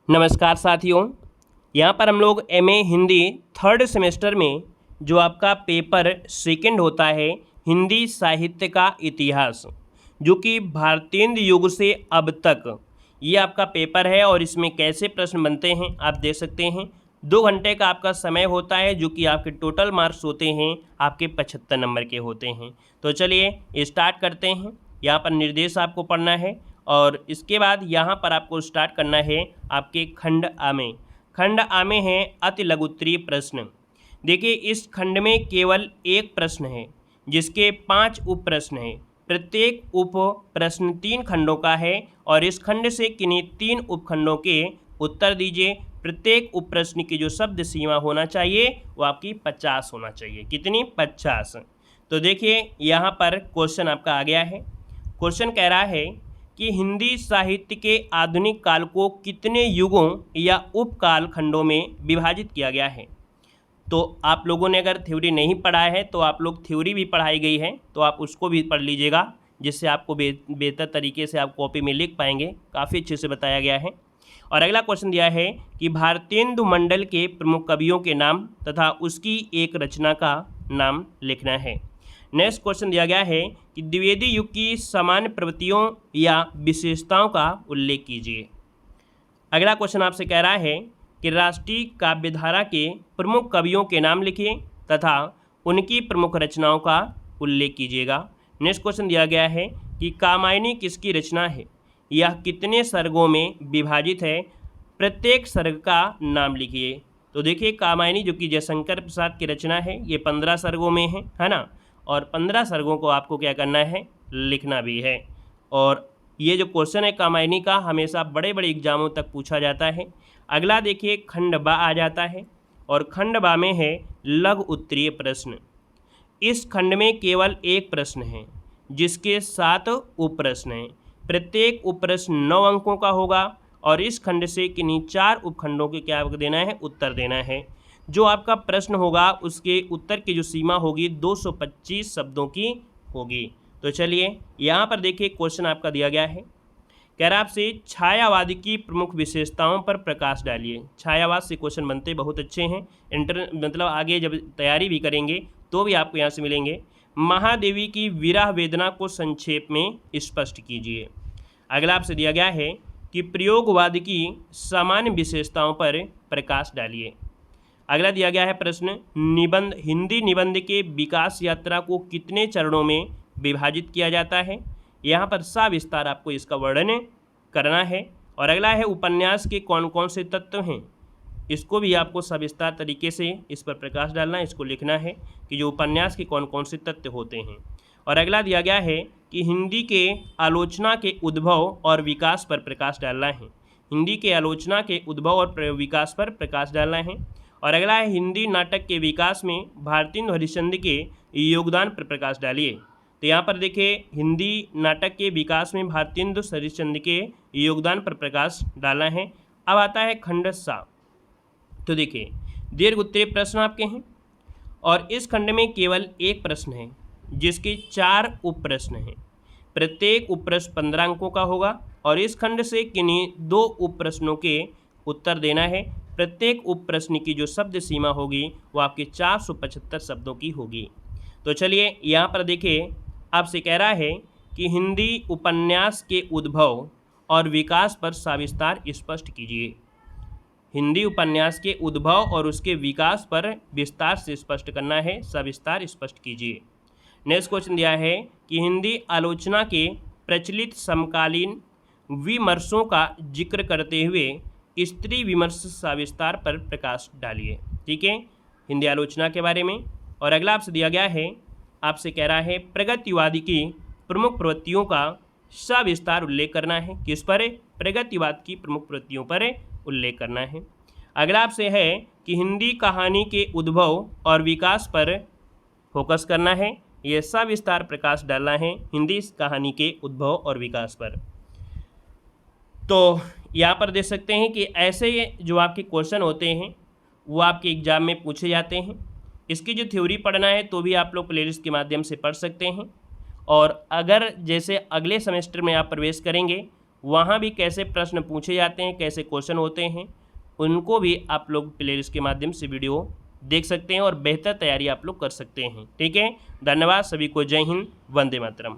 नमस्कार साथियों। यहाँ पर हम लोग एमए हिंदी थर्ड सेमेस्टर में जो आपका पेपर सेकंड होता है हिंदी साहित्य का इतिहास, जो कि भारतेंद्र युग से अब तक ये आपका पेपर है और इसमें कैसे प्रश्न बनते हैं आप देख सकते हैं। 2 घंटे का आपका समय होता है, जो कि आपके टोटल मार्क्स होते हैं आपके 75 नंबर के होते हैं। तो चलिए स्टार्ट करते हैं। यहाँ पर निर्देश आपको पढ़ना है और इसके बाद यहाँ पर आपको स्टार्ट करना है आपके खंड आ में। खंड आ में है अति लघुत्तरीय प्रश्न। देखिए, इस खंड में केवल एक प्रश्न है जिसके 5 उप प्रश्न हैं। प्रत्येक उप प्रश्न 3 खंडों का है और इस खंड से किन्हीं 3 उपखंडों के उत्तर दीजिए। प्रत्येक उप प्रश्न की जो शब्द सीमा होना चाहिए वो आपकी 50 होना चाहिए। कितनी? 50। तो देखिए, यहाँ पर क्वेश्चन आपका आ गया है। क्वेश्चन कह रहा है कि हिंदी साहित्य के आधुनिक काल को कितने युगों या उपकाल खंडों में विभाजित किया गया है। तो आप लोगों ने अगर थ्योरी नहीं पढ़ा है तो आप लोग थ्योरी भी पढ़ाई गई है तो आप उसको भी पढ़ लीजिएगा, जिससे आपको बेहतर तरीके से आप कॉपी में लिख पाएंगे। काफ़ी अच्छे से बताया गया है। और अगला क्वेश्चन दिया है कि भारतेंदु मंडल के प्रमुख कवियों के नाम तथा उसकी एक रचना का नाम लिखना है। नेक्स्ट क्वेश्चन दिया गया है कि द्विवेदी युग की सामान्य प्रवृत्तियों या विशेषताओं का उल्लेख कीजिए। अगला क्वेश्चन आपसे कह रहा है कि राष्ट्रीय काव्यधारा के प्रमुख कवियों के नाम लिखिए तथा उनकी प्रमुख रचनाओं का उल्लेख कीजिएगा। नेक्स्ट क्वेश्चन दिया गया है कि कामायनी किसकी रचना है, यह कितने सर्गों में विभाजित है, प्रत्येक सर्ग का नाम लिखिए। तो देखिए, कामायनी जो कि जयशंकर प्रसाद की रचना है ये 15 सर्गों में है ना, और 15 सर्गों को आपको क्या करना है, लिखना भी है। और ये जो क्वेश्चन है कामायनी का हमेशा बड़े बड़े एग्जामों तक पूछा जाता है। अगला देखिए, खंड बा आ जाता है और खंड बा में है लघु उत्तरीय प्रश्न। इस खंड में केवल एक प्रश्न है जिसके 7 उप प्रश्न हैं। प्रत्येक उप प्रश्न 9 अंकों का होगा और इस खंड से किन्हीं 4 उपखंडों के क्या देना है, उत्तर देना है। जो आपका प्रश्न होगा उसके उत्तर की जो सीमा होगी 225 शब्दों की होगी। तो चलिए, यहाँ पर देखिए क्वेश्चन आपका दिया गया है। कह रहा आपसे छायावाद की प्रमुख विशेषताओं पर प्रकाश डालिए। छायावाद से क्वेश्चन बनते बहुत अच्छे हैं। मतलब आगे जब तैयारी भी करेंगे तो भी आपको यहाँ से मिलेंगे। महादेवी की विरह वेदना को संक्षेप में स्पष्ट कीजिए। अगला आपसे दिया गया है कि प्रयोगवाद की सामान्य विशेषताओं पर प्रकाश डालिए। अगला दिया गया है प्रश्न, निबंध हिंदी निबंध के विकास यात्रा को कितने चरणों में विभाजित किया जाता है। यहाँ पर सविस्तार आपको इसका वर्णन करना है। और अगला है उपन्यास के कौन कौन से तत्व हैं, इसको भी आपको सविस्तार तरीके से इस पर प्रकाश डालना है। इसको लिखना है कि जो उपन्यास के कौन कौन से तत्व होते हैं। और अगला दिया गया है कि हिंदी के आलोचना के उद्भव और विकास पर प्रकाश डालना है। हिंदी के आलोचना के उद्भव और विकास पर प्रकाश डालना है। और अगला है हिंदी नाटक के विकास में भारतेंदु हरिश्चंद्र के योगदान पर प्रकाश डालिए। तो यहाँ पर देखिए, हिंदी नाटक के विकास में भारतेंदु हरिश्चंद्र के योगदान पर प्रकाश डालना है। अब आता है खंड सा। तो देखिए, दीर्घ उत्तरीय प्रश्न आपके हैं और इस खंड में केवल एक प्रश्न है जिसके 4 उप प्रश्न हैं। प्रत्येक उप प्रश्न 15 अंकों का होगा और इस खंड से किन्हीं 2 उप प्रश्नों के उत्तर देना है। प्रत्येक उप प्रश्न की जो शब्द सीमा होगी वो आपके 475 शब्दों की होगी। तो चलिए, यहाँ पर देखिए आपसे कह रहा है कि हिंदी उपन्यास के उद्भव और विकास पर सविस्तार स्पष्ट कीजिए। हिंदी उपन्यास के उद्भव और उसके विकास पर विस्तार से स्पष्ट करना है, सविस्तार स्पष्ट कीजिए। नेक्स्ट क्वेश्चन दिया है कि हिंदी आलोचना के प्रचलित समकालीन विमर्शों का जिक्र करते हुए स्त्री विमर्श सविस्तार पर प्रकाश डालिए। ठीक है, हिंदी आलोचना के बारे में। और अगला आपसे दिया गया है, आपसे कह रहा है प्रगतिवादी की प्रमुख प्रवृत्तियों का सविस्तार उल्लेख करना है। किस पर? प्रगतिवाद की प्रमुख प्रवृत्तियों पर उल्लेख करना है। अगला आपसे है कि हिंदी कहानी के उद्भव और विकास पर फोकस करना है। यह सविस्तार प्रकाश डालना है हिंदी कहानी के उद्भव और विकास पर। तो यहाँ पर देख सकते हैं कि ऐसे जो आपके क्वेश्चन होते हैं वो आपके एग्जाम में पूछे जाते हैं। इसकी जो थ्योरी पढ़ना है तो भी आप लोग प्लेलिस्ट के माध्यम से पढ़ सकते हैं। और अगर जैसे अगले सेमेस्टर में आप प्रवेश करेंगे वहाँ भी कैसे प्रश्न पूछे जाते हैं, कैसे क्वेश्चन होते हैं, उनको भी आप लोग प्लेलिस्ट के माध्यम से वीडियो देख सकते हैं और बेहतर तैयारी आप लोग कर सकते हैं। ठीक है, धन्यवाद सभी को। जय हिंद, वंदे मातरम।